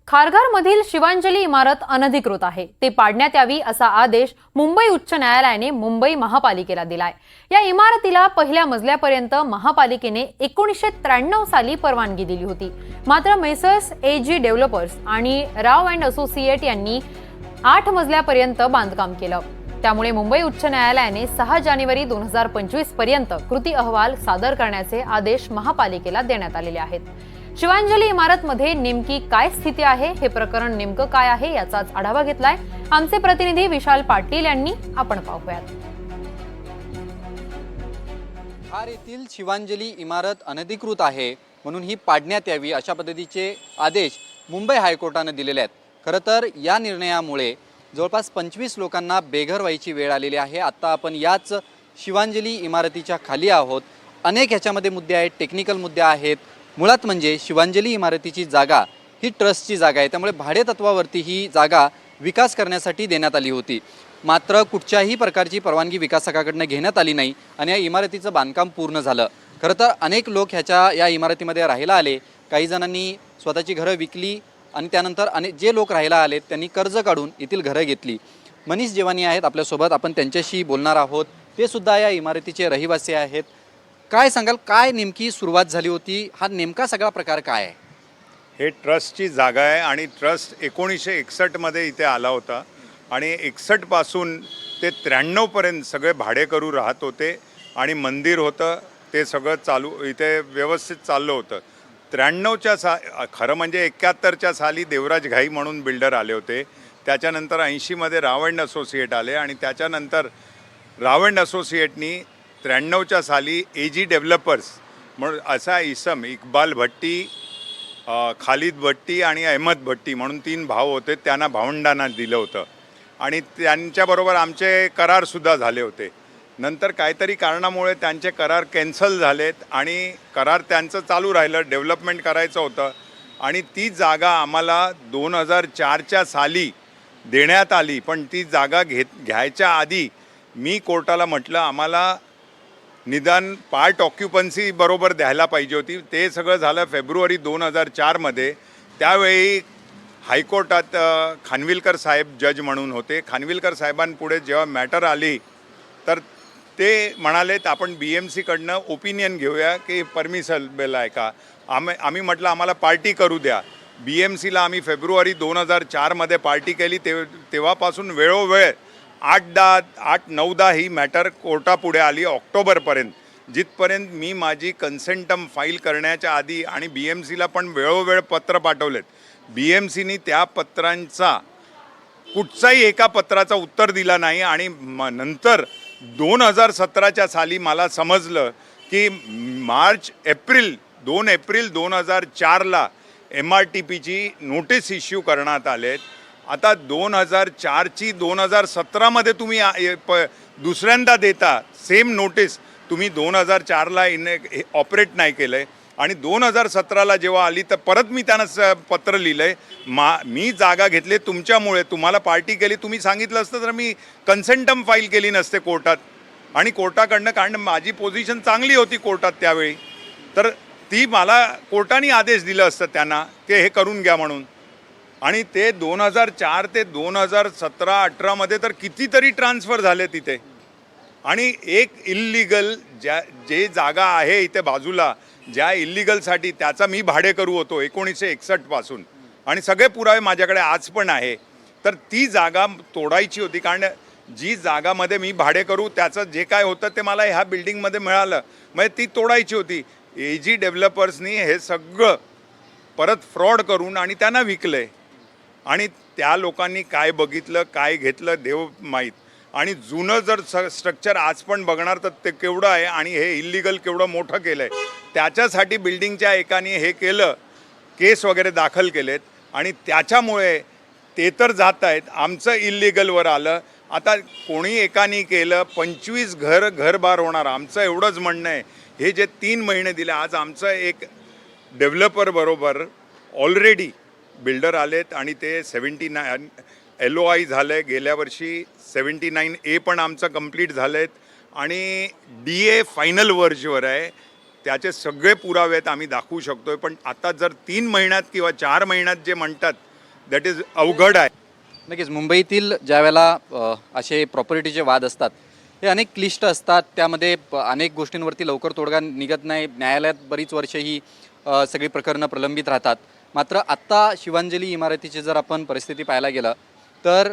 खारघरमधील शिवांजली इमारत अनधिकृत आहे, ते पाडण्यात यावी असा आदेश मुंबई उच्च न्यायालयाने मुंबई महापालिकेला दिलाय। या इमारतीला पहिल्या मजल्यापर्यंत महापालिकेने 1993 साली परवानगी दिली होती। मात्र मेसर्स एजी डेव्हलपर्स आणि राव अँड असोसिएट यांनी 8 मजल्यापर्यंत बांधकाम केलं। त्यामुळे मुंबई उच्च न्यायालयाने 6 जानेवारी 2025 पर्यंत कृती अहवाल सादर करण्याचे आदेश महापालिकेला देण्यात आलेले आहेत। शिवांजली इमारतमध्ये नेमकी काय स्थिती आहे, हे प्रकरण नेमकं काय आहे याचाच आढावा घेतलाय आमचे प्रतिनिधी विशाल पाटील यांनी। आपण पाहूयात। खार येथील शिवांजली इमारत अनधिकृत आहे म्हणून ही पाडण्यात यावी अशा पद्धतीचे आदेश मुंबई हायकोर्टाने दिलेले आहेत। खरं तर या निर्णयामुळे जवळपास 25 लोकांना बेघर व्हायची वेळ आलेली आहे। आता आपण याच शिवांजली इमारतीच्या खाली आहोत। अनेक ह्याच्यामध्ये मुद्दे आहेत, टेक्निकल मुद्दे आहेत। मुळात म्हणजे शिवांजली इमारतीची जागा ही ट्रस्टची जागा आहे, त्यामुळे भाडे तत्वावरती ही जागा विकास करण्यासाठी देण्यात आली होती। मात्र कुठच्याही प्रकारची परवानगी विकासकाकडून घेण्यात आली नाही आणि या इमारतीचं बांधकाम पूर्ण झालं। खरं तर अनेक लोक या इमारतीमध्ये राहायला आले। काही जणांनी स्वतःची घरं विकली आणि त्यानंतर जे लोक राहायला आले त्यांनी कर्ज काढून येथील घरं घेतली। मनीष जेवानी आहेत आपल्यासोबत, आपण त्यांच्याशी बोलणार आहोत। ते सुद्धा या इमारतीचे रहिवासी आहेत। काय सांगाल, काय नेमकी सुरुवात झाली होती, हा नेमका सगळा प्रकार काय आहे? हे ट्रस्टची जागा आहे आणि ट्रस्ट 1961 मध्ये इथे आला होता आणि 61 पासून ते 93 पर्यंत सगळे भाडेकरू राहत होते आणि मंदिर होतं, ते सगळं चालू इथे व्यवस्थित चाललं होतं। 93च्या खरं म्हणजे 71च्या साली देवराज घाई म्हणून बिल्डर आले होते। त्याच्यानंतर 80 मध्ये राव अँड असोसिएट आले आणि त्याच्यानंतर राव अँड असोसिएटनी 93च्या साली एजी डेव्हलपर्स म्हणून असा इसम, इक्बाल भट्टी, खालिद भट्टी आणि अहमद भट्टी म्हणून 3 भाऊ होते, त्यांना भावंडांना दिलं होतं आणि त्यांच्याबरोबर आमचे करारसुद्धा झाले होते। नंतर काहीतरी कारणामुळे त्यांचे करार कॅन्सल झालेत आणि करार त्यांचं चालू राहिलं, डेव्हलपमेंट करायचं होतं आणि ती जागा आम्हाला 2004च्या साली देण्यात आली। पण ती जागा घ्यायच्या आधी मी कोर्टाला म्हटलं आम्हाला निदान पार्ट ऑक्युपन्सी बरोबर द्यायला पाहिजे होती। ते सगळं झालं फेब्रुवारी 2004 मध्ये। त्यावेळी हायकोर्टात खानविलकर साहेब जज म्हणून होते। खानविलकर साहेबांपुढे जेव्हा मॅटर आली तर ते म्हणालेत आपण BMC कडनं ओपिनियन घेऊया की परमिसेबल आहे का। आम्ही म्हटलं आम्हाला पार्टी करू द्या। BMCला आम्ही फेब्रुवारी 2004 मध्ये पार्टी केली। तेव्हापासून वेळोवेळ 8-9 ही मॅटर कोर्टापुढे आली ऑक्टोबरपर्यंत, जिथपर्यंत मी माझी कन्सेंटम फाईल करण्याच्या आधी आणि BMCला पण वेळोवेळ पत्र पाठवलेत। BMCनी त्या पत्रांचा कुठचाही एका पत्राचा उत्तर दिला नाही आणि नंतर 2017च्या साली मला समजलं की 2 एप्रिल 2004ला MRTPची नोटीस इश्यू करण्यात आलेत। आता 2004ची 2017मध्ये तुम्ही दुसऱ्यांदा देता सेम नोटीस, तुम्ही 2004ला ऑपरेट नाही केलं आहे आणि 2017ला जेव्हा आली तर परत मी त्यांना पत्र लिहिलं आहे मी जागा घेतली तुमच्यामुळे, तुम्हाला पार्टी केली, तुम्ही सांगितलं असतं तर मी कन्सेंटम फाईल केली नसते कोर्टात आणि कोर्टाकडनं, कारण माझी पोझिशन चांगली होती कोर्टात त्यावेळी, तर ती मला कोर्टाने आदेश दिला असतं त्यांना की हे करून घ्या म्हणून। आणि ते 2004 ते 2017-18 मध्ये तर कितीतरी ट्रान्सफर झाले तिथे आणि एक इल्लीगल जे जागा आहे इथे बाजूला ज्या इल्लीगलसाठी त्याचा मी भाडेकरू होतो 1961 पासून आणि सगळे पुरावे माझ्याकडे आज पण आहे। तर ती जागा तोडायची होती, कारण जी जागामध्ये मी भाडेकरू त्याचं जे काय होतं ते मला ह्या बिल्डिंगमध्ये मिळालं, म्हणजे ती तोडायची होती। एजी डेव्हलपर्सनी हे सगळं परत फ्रॉड करून आणि त्यांना विकलं आहे आणि त्या लोकांनी काय बघितलं काय घेतलं देव माहीत। आणि जुनं जर स्ट्रक्चर आज पण बघणार तर ते केवढं आहे आणि हे इल्लीगल केवढं मोठं केलं आहे, त्याच्यासाठी बिल्डिंगच्या एकाने हे केलं, केस वगैरे दाखल केलेत आणि त्याच्यामुळे ते तर जात आहेत, आमचं इल्लीगलवर आलं। आता कोणी एकाने केलं 25 घरबार होणार, आमचं एवढंच म्हणणं आहे। हे जे 3 महिने दिले, आज आमचं एक डेव्हलपर बरोबर ऑलरेडी बिल्डर आलेत आणि ते 79 LOI झालं आहे, गेल्या वर्षी 79A पण आमचं कंप्लीट झालं आहेत आणि DA फायनल वर्जवर आहे। त्याचे सगळे पुरावे आम्ही दाखवू शकतोय, पण आता जर 3 महिन्यात किंवा 4 महिन्यात जे म्हणतात दॅट इज अवघड आहे. नक्कीच मुंबईतील ज्यावेळेला असे प्रॉपर्टीचे वाद असतात हे अनेक क्लिष्ट असतात. त्यामध्ये अनेक गोष्टींवरती लवकर तोडगा निघत नाही. न्यायालयात बरीच वर्ष ही सगळी प्रकरणं प्रलंबित राहतात. मात्र आत्ता शिवांजली इमारतीची जर आपण परिस्थिती पाहायला गेलं तर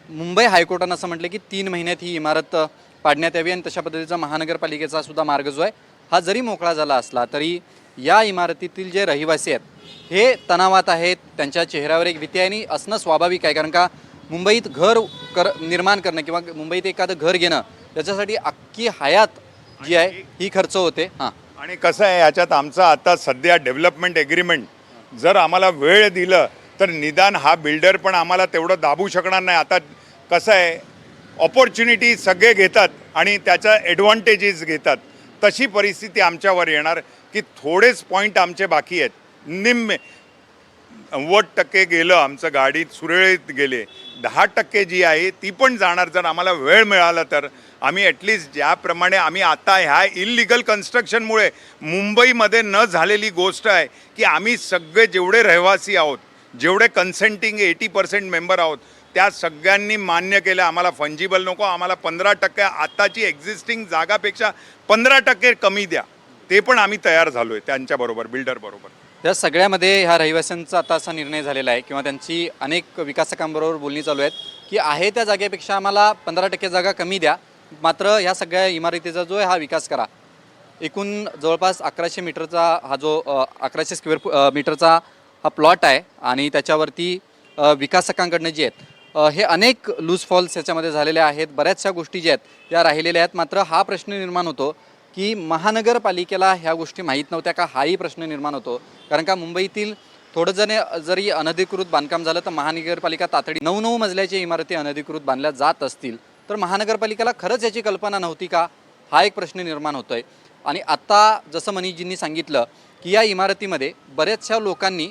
मुंबई हायकोर्टानं असं म्हटलं की 3 महिन्यात ही इमारत पाडण्यात यावी आणि तशा पद्धतीचा महानगरपालिकेचा सुद्धा मार्ग जो आहे हा जरी मोकळा झाला असला तरी या इमारतीतील जे रहिवासी आहेत हे तणावात आहेत. त्यांच्या चेहऱ्यावर एक भीती आहे आणि असणं स्वाभाविक आहे, कारण का मुंबईत निर्माण करणं किंवा मुंबईत एखादं घर घेणं याच्यासाठी अख्खी हयात जी आहे ही खर्च होते. हां, आणि कसं आहे ह्याच्यात आमचा आता सध्या डेव्हलपमेंट एग्रीमेंट जर आम्हाला वेळ दिलं तर निदान हा बिल्डर पण आम्हाला तेवढं दाबू शकणार नाही. आता कसं आहे ऑपॉर्च्युनिटी सगळे घेतात आणि त्याचा ॲडव्हान्टेजेस घेतात. तशी परिस्थिती आमच्यावर येणार की थोडेच पॉईंट आमचे बाकी आहेत. निम्मे 90% गेलं आमचं, गाडीत सुरळीत गेले. 10% जी आहे ती पण जाणार. जर आम्हाला वेळ मिळाला तर आम्ही ॲटलिस्ट ज्याप्रमाणे आम्ही आता ह्या इलिगल कन्स्ट्रक्शनमुळे मुंबईमध्ये न झालेली गोष्ट आहे की आम्ही सगळे जेवढे रहिवासी आहोत, जेवढे कन्सेंटिंग 80% मेंबर आहोत, त्या सगळ्यांनी मान्य केलं आम्हाला फंजिबल नको, आम्हाला 15% आत्ताची एक्झिस्टिंग जागापेक्षा 15% कमी द्या. ते पण आम्ही तयार झालो आहे त्यांच्याबरोबर, बिल्डरबरोबर. या सगळ्यामध्ये ह्या रहिवाशांचा आता असा निर्णय झालेला आहे किंवा त्यांची अनेक विकासकांबरोबर बोलणी चालू आहेत की आहे त्या जागेपेक्षा आम्हाला 15% जागा कमी द्या, मात्र ह्या सगळ्या इमारतीचा जो आहे हा विकास करा. एकूण जवळपास 1100 मीटरचा हा जो 1100 स्क्वेअर मीटरचा हा प्लॉट आहे आणि त्याच्यावरती विकासकांकडनं जे आहेत हे अनेक लूज फॉल्स याच्यामध्ये झालेले आहेत. बऱ्याचशा गोष्टी ज्या आहेत त्या राहिलेल्या आहेत. मात्र हा प्रश्न निर्माण होतो की महानगरपालिकेला ह्या गोष्टी माहीत नव्हत्या का, हाही प्रश्न निर्माण होतो. कारण का मुंबईतील थोडं जरी अनधिकृत बांधकाम झालं तर महानगरपालिका तातडी 9 मजल्याच्या इमारती अनधिकृत बांधल्या जात असतील तर महानगरपालिकेला खरंच याची कल्पना नव्हती का, हा एक प्रश्न निर्माण होतो आहे. आणि आत्ता जसं मनीषजींनी सांगितलं की या इमारतीमध्ये बऱ्याचशा लोकांनी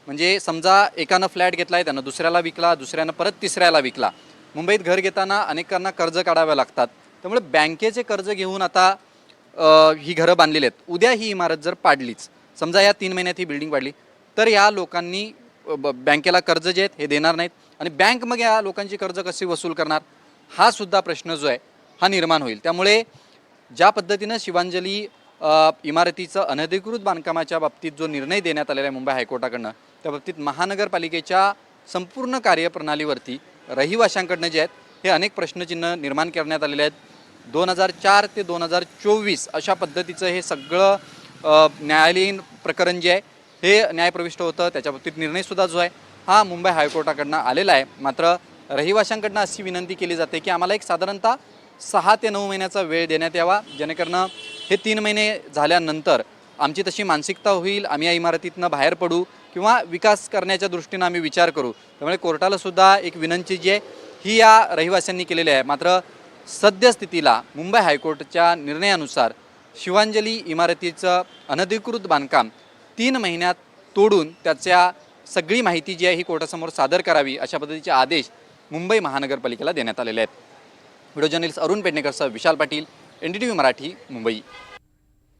म्हणजे समजा एकानं फ्लॅट घेतला आहे, त्यानं दुसऱ्याला विकला, दुसऱ्यानं परत तिसऱ्याला विकला. मुंबईत घर घेताना अनेकांना कर्ज काढावे लागतात. त्यामुळे बँकेचे कर्ज घेऊन आता ही घरं बांधलेली आहेत. उद्या ही इमारत जर पाडलीच, समजा या 3 महिन्यात ही बिल्डिंग पाडली तर या लोकांनी बँकेला कर्ज जे आहेत हे देणार नाहीत आणि बँक मग या लोकांची कर्ज कशी वसूल करणार, हा सुद्धा प्रश्न जो आहे हा निर्माण होईल. त्यामुळे ज्या पद्धतीनं शिवांजली इमारतीचं अनधिकृत बांधकामाच्या बाबतीत जो निर्णय देण्यात आलेला आहे मुंबई हायकोर्टाकडनं, त्या बाबतीत महानगरपालिकेच्या संपूर्ण कार्यप्रणालीवरती रहिवाशांकडनं जे आहेत हे अनेक प्रश्नचिन्ह निर्माण करण्यात आलेले आहेत. 2004 ते 2024 अशा पद्धतीचं हे सगळं न्यायालयीन प्रकरण जे आहे हे न्यायप्रविष्ट होतं. त्याच्या बाबतीत निर्णयसुद्धा जो आहे हा मुंबई हायकोर्टाकडनं आलेला आहे. मात्र रहिवाशांकडनं अशी विनंती केली जाते की आम्हाला एक साधारणतः 6 ते 9 महिन्याचा वेळ देण्यात यावा, जेणेकरून हे 3 महिने झाल्यानंतर आमची तशी मानसिकता होईल, आम्ही या इमारतीतनं बाहेर पडू किंवा विकास करण्याच्या दृष्टीनं आम्ही विचार करू. त्यामुळे कोर्टाला सुद्धा एक विनंती जी आहे ही या रहिवाशांनी केलेली आहे. मात्र सद्यस्थितीला मुंबई हायकोर्टाच्या निर्णयानुसार शिवांजली इमारतीचं अनधिकृत बांधकाम 3 महिन्यात तोडून त्याच्या सगळी माहिती जी आहे ही कोर्टासमोर सादर करावी, अशा पद्धतीचे आदेश मुंबई महानगरपालिकेला देण्यात आलेले आहेत. Video journalist Arun पेडणेकरसह Vishal Patil, NDTV Marathi, Mumbai.